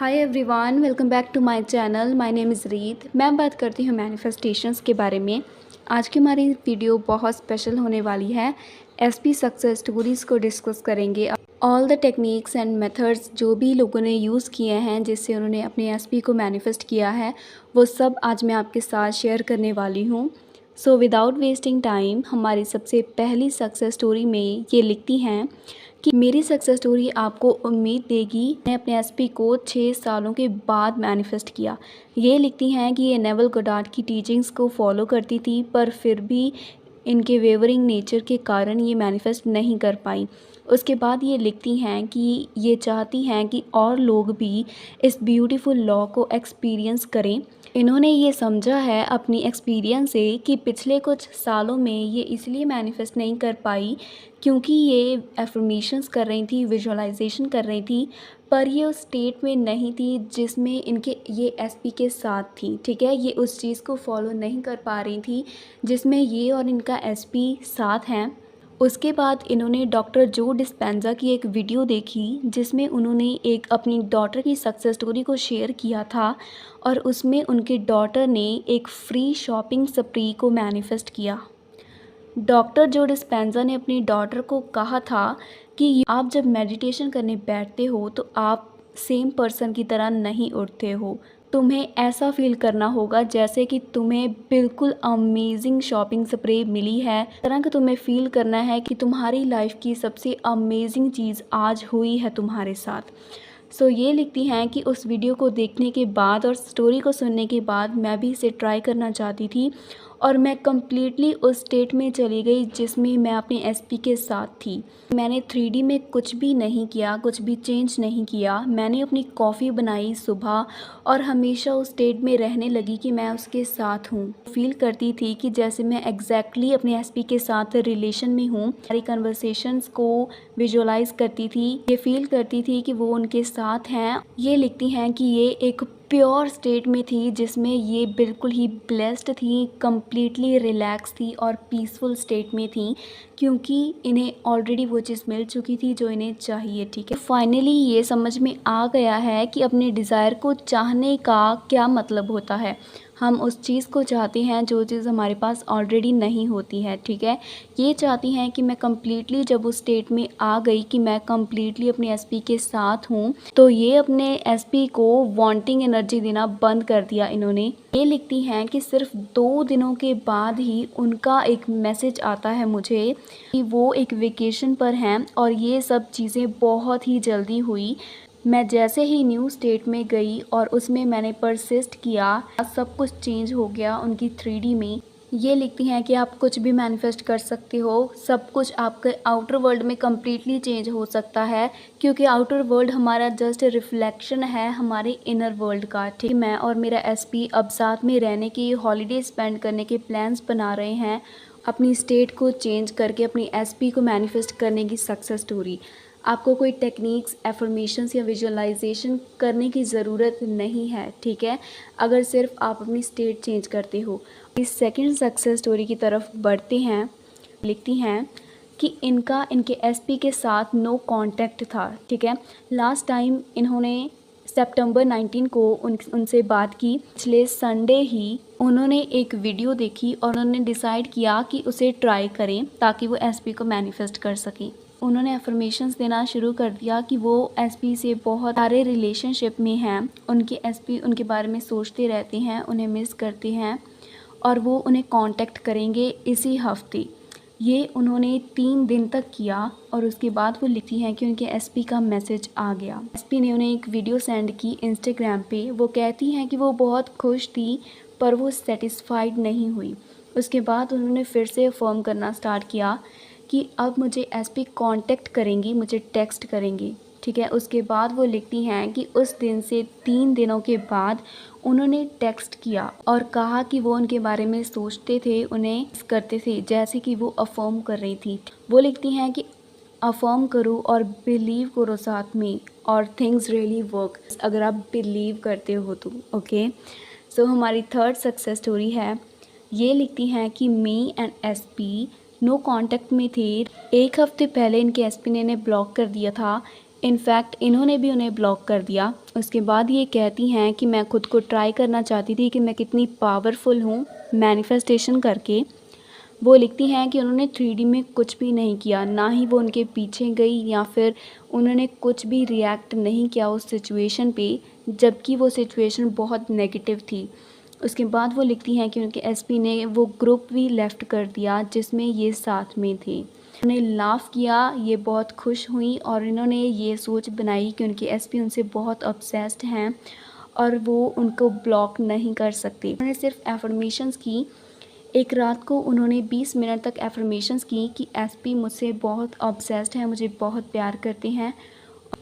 Hi everyone, welcome back to my channel. My name is Reet. मैं बात करती हूँ मैनिफेस्टेशंस के बारे में। आज की हमारी वीडियो बहुत स्पेशल होने वाली है। एसपी सक्सेस स्टोरीज़ को डिस्कस करेंगे। All the techniques and methods जो भी लोगों ने यूज़ किए हैं जिससे उन्होंने अपने एसपी को मैनिफेस्ट किया है, वो सब आज मैं आपके साथ शेयर करने वाली हूँ। सो विदाउट वेस्टिंग टाइम, हमारी सबसे पहली सक्सेस स्टोरी में ये लिखती हैं कि मेरी सक्सेस स्टोरी आपको उम्मीद देगी। मैंने अपने एसपी को 6 सालों के बाद मैनिफेस्ट किया। ये लिखती हैं कि ये नेवल गोडार्ड की टीचिंग्स को फॉलो करती थी, पर फिर भी इनके वेवरिंग नेचर के कारण ये मैनिफेस्ट नहीं कर पाई। उसके बाद ये लिखती हैं कि ये चाहती हैं कि और लोग भी इस ब्यूटीफुल लॉ को एक्सपीरियंस करें। इन्होंने ये समझा है अपनी एक्सपीरियंस से कि पिछले कुछ सालों में ये इसलिए मैनिफेस्ट नहीं कर पाई क्योंकि ये एफर्मेशंस कर रही थी, विजुअलाइजेशन कर रही थी, पर ये उस स्टेट में नहीं थी जिसमें इनके ये एसपी के साथ थी। ठीक है, ये उस चीज़ को फॉलो नहीं कर पा रही थी जिसमें ये और इनका एसपी साथ हैं। उसके बाद इन्होंने डॉक्टर जो डिस्पेंजा की एक वीडियो देखी जिसमें उन्होंने एक अपनी डॉटर की सक्सेस स्टोरी को शेयर किया था, और उसमें उनके डॉटर ने एक फ्री शॉपिंग स्प्री को मैनिफेस्ट किया। डॉक्टर जो डिस्पेंजा ने अपनी डॉटर को कहा था कि आप जब मेडिटेशन करने बैठते हो तो आप सेम पर्सन की तरह नहीं उठते हो। तुम्हें ऐसा फील करना होगा जैसे कि तुम्हें बिल्कुल अमेजिंग शॉपिंग स्प्रे मिली है। इस तरह का तुम्हें फील करना है कि तुम्हारी लाइफ की सबसे अमेजिंग चीज़ आज हुई है तुम्हारे साथ। सो ये लिखती हैं कि उस वीडियो को देखने के बाद और स्टोरी को सुनने के बाद मैं भी इसे ट्राई करना चाहती थी, और मैं कम्प्लीटली उस स्टेट में चली गई जिसमें मैं अपने एसपी के साथ थी। मैंने 3D में कुछ भी नहीं किया, कुछ भी चेंज नहीं किया। मैंने अपनी कॉफ़ी बनाई सुबह और हमेशा उस स्टेट में रहने लगी कि मैं उसके साथ हूँ। फील करती थी कि जैसे मैं एग्जैक्टली अपने एसपी के साथ रिलेशन में हूँ। सारी कन्वर्सेशंस को विजुअलाइज करती थी, ये फील करती थी कि वो उनके साथ हैं। ये लिखती हैं कि ये एक प्योर स्टेट में थी जिसमें ये बिल्कुल ही ब्लेस्ड थी, कम्प्लीटली रिलैक्स थी और पीसफुल स्टेट में थी, क्योंकि इन्हें ऑलरेडी वो चीज़ मिल चुकी थी जो इन्हें चाहिए। ठीक है, फाइनली ये समझ में आ गया है कि अपने डिज़ायर को चाहने का क्या मतलब होता है। हम उस चीज़ को चाहते हैं जो चीज़ हमारे पास ऑलरेडी नहीं होती है। ठीक है, ये चाहती हैं कि मैं कम्प्लीटली जब उस स्टेट में आ गई कि मैं कम्प्लीटली अपने एसपी के साथ हूँ, तो ये अपने एसपी को वांटिंग एनर्जी देना बंद कर दिया इन्होंने। ये लिखती हैं कि सिर्फ 2 दिनों के बाद ही उनका एक मैसेज आता है मुझे कि वो एक वेकेशन पर हैं, और ये सब चीज़ें बहुत ही जल्दी हुई। मैं जैसे ही न्यू स्टेट में गई और उसमें मैंने परसिस्ट किया, सब कुछ चेंज हो गया उनकी 3D में। ये लिखती हैं कि आप कुछ भी मैनिफेस्ट कर सकते हो, सब कुछ आपके आउटर वर्ल्ड में कम्प्लीटली चेंज हो सकता है, क्योंकि आउटर वर्ल्ड हमारा जस्ट रिफ्लेक्शन है हमारे इनर वर्ल्ड का। ठीक है, मैं और मेरा एसपी अब साथ में रहने की, हॉलीडे स्पेंड करने के प्लान्स बना रहे हैं, अपनी स्टेट को चेंज करके अपनी एसपी को मैनिफेस्ट करने की सक्सेस स्टोरी। आपको कोई टेक्निक्स, एफर्मेशंस या विजुअलाइजेशन करने की ज़रूरत नहीं है। ठीक है, अगर सिर्फ आप अपनी स्टेट चेंज करते हो। इस सेकंड सक्सेस स्टोरी की तरफ बढ़ते हैं। लिखती हैं कि इनके एसपी के साथ नो कांटेक्ट था। ठीक है, लास्ट टाइम इन्होंने सितंबर 19 को उनसे बात की। पिछले संडे ही उन्होंने एक वीडियो देखी और उन्होंने डिसाइड किया कि उसे ट्राई करें ताकि वो एसपी को मैनिफेस्ट कर सकें। उन्होंने अफर्मेशंस देना शुरू कर दिया कि वो एसपी से बहुत सारे रिलेशनशिप में हैं, उनके एसपी उनके बारे में सोचते रहते हैं, उन्हें मिस करते हैं, और वो उन्हें कांटेक्ट करेंगे इसी हफ्ते। ये उन्होंने 3 दिन तक किया, और उसके बाद वो लिखती हैं कि उनके एसपी का मैसेज आ गया। एसपी ने उन्हें एक वीडियो सेंड की इंस्टाग्राम पे। वो कहती हैं कि वो बहुत खुश थी, पर वो सेटिस्फाइड नहीं हुई। उसके बाद उन्होंने फिर से अफर्म करना स्टार्ट किया कि अब मुझे एसपी कांटेक्ट करेंगी, मुझे टेक्स्ट करेंगी। ठीक है, उसके बाद वो लिखती हैं कि उस दिन से 3 दिनों के बाद उन्होंने टेक्स्ट किया और कहा कि वो उनके बारे में सोचते थे, उन्हें करते थे, जैसे कि वो अफर्म कर रही थी। वो लिखती हैं कि अफर्म करो और बिलीव करो साथ में, और थिंग्स रियली वर्क, अगर आप बिलीव करते हो तो। ओके, सो हमारी थर्ड सक्सेस स्टोरी है। ये लिखती हैं कि me and SP no contact में थे। 1 हफ्ते पहले इनके एसपी ने इन्हें ब्लॉक कर दिया था। इनफैक्ट इन्होंने भी उन्हें ब्लॉक कर दिया। उसके बाद ये कहती हैं कि मैं खुद को ट्राई करना चाहती थी कि मैं कितनी पावरफुल हूँ मैनिफेस्टेशन करके। वो लिखती हैं कि उन्होंने 3D में कुछ भी नहीं किया, ना ही वो उनके पीछे गई या फिर उन्होंने कुछ भी रिएक्ट नहीं किया उस सिचुएशन पे, जबकि वो सिचुएशन बहुत नेगेटिव थी। उसके बाद वो लिखती हैं कि उनके एसपी ने वो ग्रुप भी लेफ़्ट कर दिया जिसमें ये साथ में थे। उन्होंने लाफ़ किया, ये बहुत खुश हुई और इन्होंने ये सोच बनाई कि उनके एसपी उनसे बहुत ऑब्सेस्ड हैं और वो उनको ब्लॉक नहीं कर सकते। उन्होंने सिर्फ एफर्मेशंस की। एक रात को उन्होंने 20 मिनट तक एफर्मेशंस की कि एसपी मुझसे बहुत ऑब्सेस्ड हैं, मुझे बहुत प्यार करते हैं।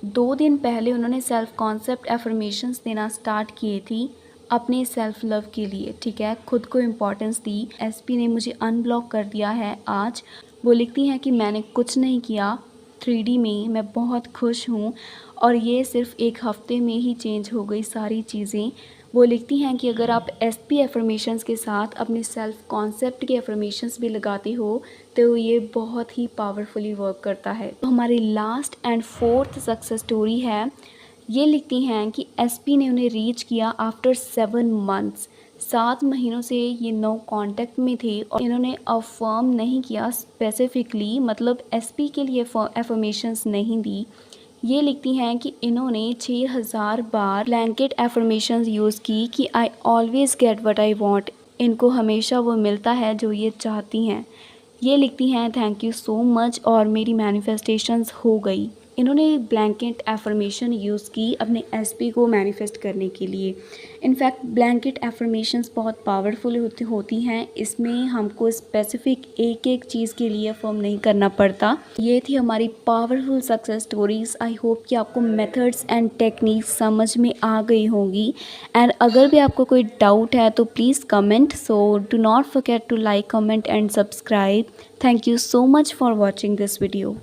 2 दिन पहले उन्होंने सेल्फ कॉन्सेप्ट एफर्मेशंस देना स्टार्ट किए थी अपने सेल्फ लव के लिए, ठीक है, खुद को इम्पोर्टेंस दी। एसपी ने मुझे अनब्लॉक कर दिया है आज। वो लिखती हैं कि मैंने कुछ नहीं किया 3D में, मैं बहुत खुश हूँ और ये सिर्फ एक हफ़्ते में ही चेंज हो गई सारी चीज़ें। वो लिखती हैं कि अगर आप एसपी एफर्मेशंस के साथ अपने सेल्फ कॉन्सेप्ट के एफर्मेशंस भी लगाते हो तो ये बहुत ही पावरफुली वर्क करता है। तो हमारी last and 4th success story है। ये लिखती हैं कि एसपी ने उन्हें रीच किया आफ्टर 7 मंथ्स। 7 महीनों से ये नो कांटेक्ट में थे और इन्होंने अफर्म नहीं किया स्पेसिफिकली, मतलब एसपी के लिए एफर्मेशंस नहीं दी। ये लिखती हैं कि इन्होंने 6000 बार ब्लैंकेट एफर्मेशंस यूज़ की कि I always get what I want. इनको हमेशा वो मिलता है जो ये चाहती हैं। ये लिखती हैं थैंक यू सो मच और मेरी मैनिफेस्टेशंस हो गई। इन्होंने ब्लैंकेट एफर्मेशन यूज़ की अपने एसपी को मैनिफेस्ट करने के लिए। इनफैक्ट ब्लैंकेट एफर्मेशंस बहुत पावरफुल होती हैं। इसमें हमको स्पेसिफिक एक एक चीज़ के लिए अफर्म नहीं करना पड़ता। ये थी हमारी powerful success stories. I hope कि आपको मेथड्स एंड टेक्निक्स समझ में आ गई होंगी। एंड अगर भी आपको कोई डाउट है तो please comment. So do not forget to like, comment and subscribe. Thank you so much for watching this video.